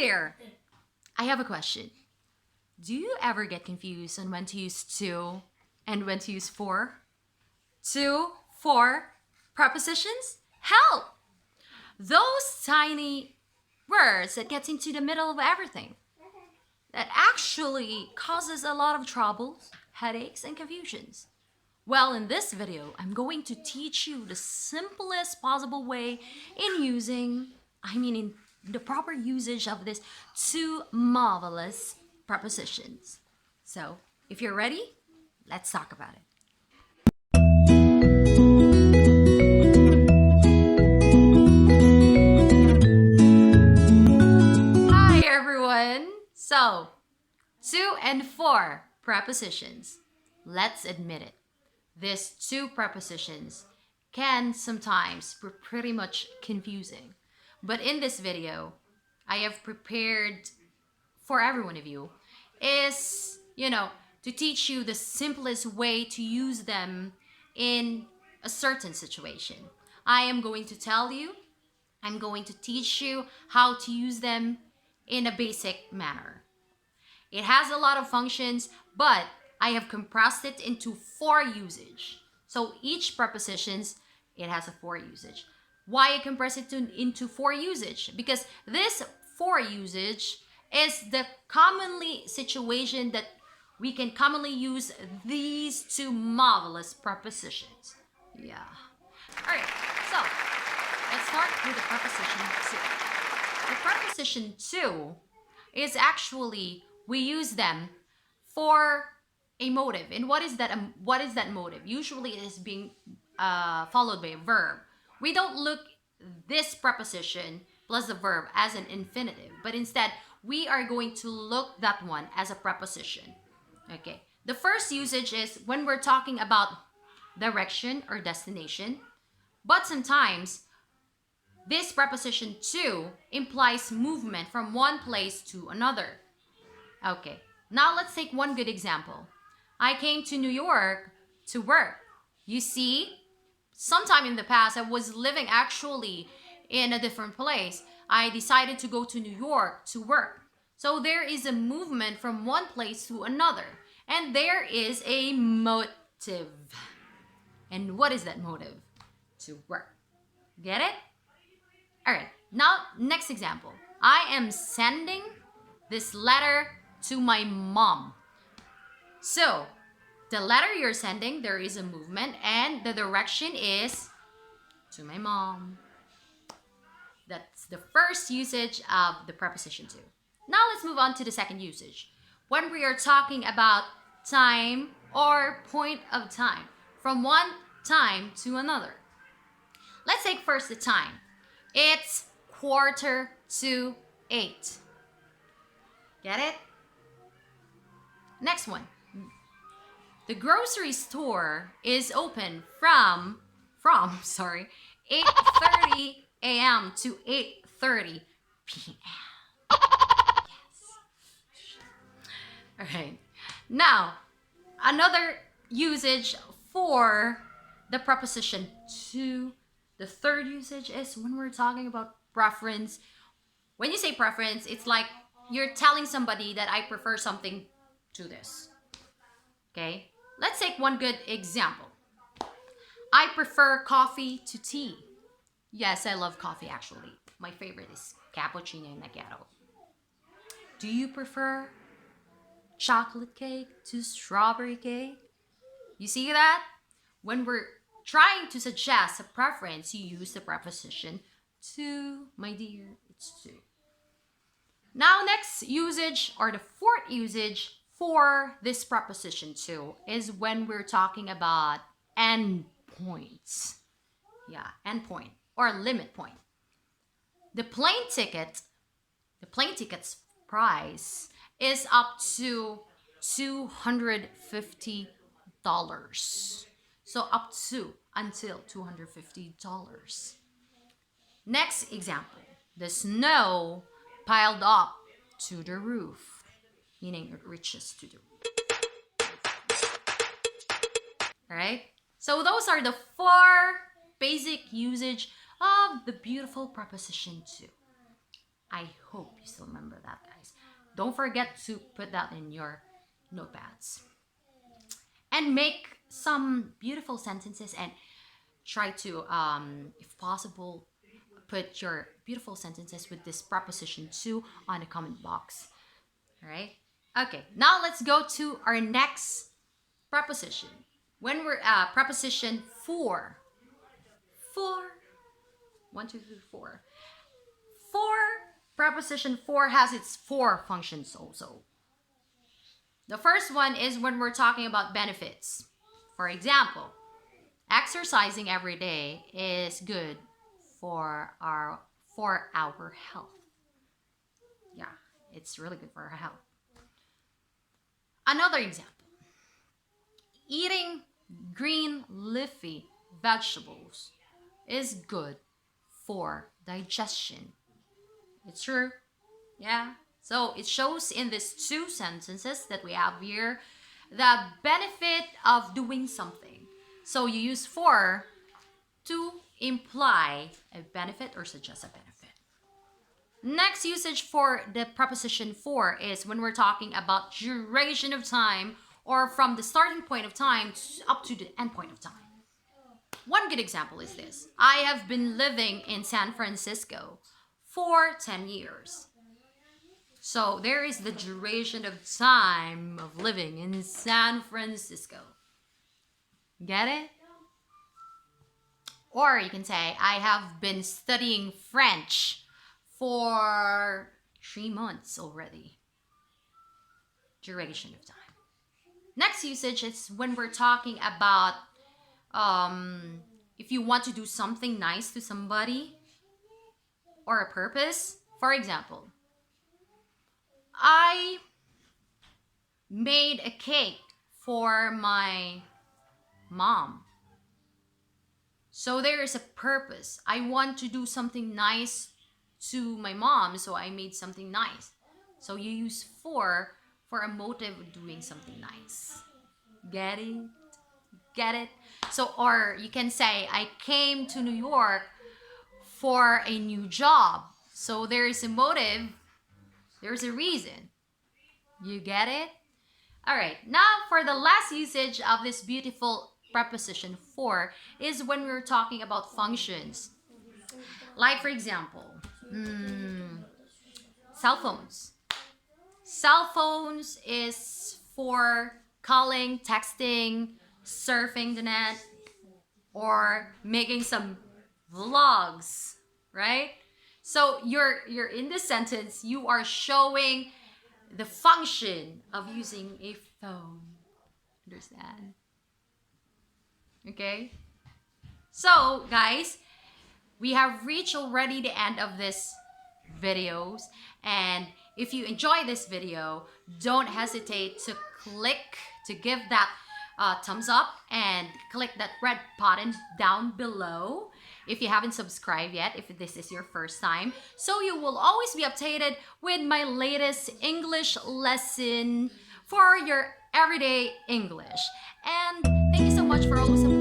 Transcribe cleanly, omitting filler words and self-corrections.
there. I have a question. Do you ever get confused on when to use to and when to use for? To, for, prepositions? Help! Those tiny words that gets into the middle of everything. That actually causes a lot of troubles, headaches, and confusions. Well, in this video, I'm going to teach you the simplest possible way in the proper usage of these two marvelous prepositions. So, if you're ready, let's talk about it. Hi everyone! So, to and for prepositions. Let's admit it. These two prepositions can sometimes be pretty much confusing. But in this video, I have prepared for every one of you is, to teach you the simplest way to use them in a certain situation. I'm going to teach you how to use them in a basic manner. It has a lot of functions, but I have compressed it into 4 usage. So each prepositions, it has a 4 usage. Why I compress it into 4 usage? Because this 4 usage is the commonly situation that we can commonly use these two marvelous prepositions. Yeah. All right, so let's start with the preposition to. The preposition to is actually, we use them for a motive. And what is that motive? Usually it is being followed by a verb. We don't look this preposition plus the verb as an infinitive, but instead we are going to look that one as a preposition. Okay. The first usage is when we're talking about direction or destination, but sometimes this preposition to implies movement from one place to another. Okay. Now let's take one good example. I came to New York to work. You see, sometime in the past, I was living actually in a different place. I decided to go to New York to work. So there is a movement from one place to another. And there is a motive. And what is that motive? To work. Get it? All right. Now, next example. I am sending this letter to my mom. So, the letter you're sending, there is a movement, and the direction is to my mom. That's the first usage of the preposition to. Now, let's move on to the second usage. When we are talking about time or point of time, from one time to another. Let's take first the time. It's 7:45. Get it? Next one. The grocery store is open from 8:30 a.m. to 8:30 p.m. Yes. All right. Now, another usage for the preposition to. The third usage is when we're talking about preference. When you say preference, it's like you're telling somebody that I prefer something to this. Okay? Let's take one good example. I prefer coffee to tea. Yes, I love coffee actually. My favorite is cappuccino and macchiato. Do you prefer chocolate cake to strawberry cake? You see that? When we're trying to suggest a preference, you use the preposition to, my dear, it's to. Now, next usage, or the fourth usage for this preposition to, is when we're talking about endpoints. Yeah, endpoint or limit point. The plane ticket's price is up to $250. So up to, until $250. Next example, the snow piled up to the roof, meaning it reaches to the roof. All right? So those are the 4 basic usage of the beautiful preposition to. I hope you still remember that, guys. Don't forget to put that in your notepads. And make some beautiful sentences and try to, if possible, put your beautiful sentences with this preposition to on the comment box. All right? Okay, now let's go to our next preposition. When we're preposition for. For. 1, 2, 3, 4. For, preposition for has its 4 functions also. The first one is when we're talking about benefits. For example, exercising every day is good for our health. Yeah, it's really good for our health. Another example. Eating green leafy vegetables is good for digestion. It's true. Yeah. So it shows in these 2 sentences that we have here the benefit of doing something. So you use for to imply a benefit or suggest a benefit. Next usage for the preposition for is when we're talking about duration of time, or from the starting point of time up to the end point of time. One good example is this. I have been living in San Francisco for 10 years. So there is the duration of time of living in San Francisco. Get it? Or you can say, I have been studying French for 3 months already. Duration of time. Next usage is when we're talking about if you want to do something nice to somebody or a purpose. For example, I made a cake for my mom. So there is a purpose. I want to do something nice to my mom, so I made something nice. So you use for a motive of doing something nice. Get it? Get it? So, or you can say, I came to New York for a new job. So there is a motive, there's a reason. You get it? All right, now for the last usage of this beautiful preposition for is when we're talking about functions. Like for example, cell phones. Cell phones is for calling, texting, surfing the net, or making some vlogs, right? So you're in this sentence, you are showing the function of using a phone. Understand? Okay? So, guys, we have reached already the end of this videos, and if you enjoy this video, don't hesitate to give that thumbs up and click that red button down below if you haven't subscribed yet, if this is your first time, so you will always be updated with my latest English lesson for your everyday English. And thank you so much for always supporting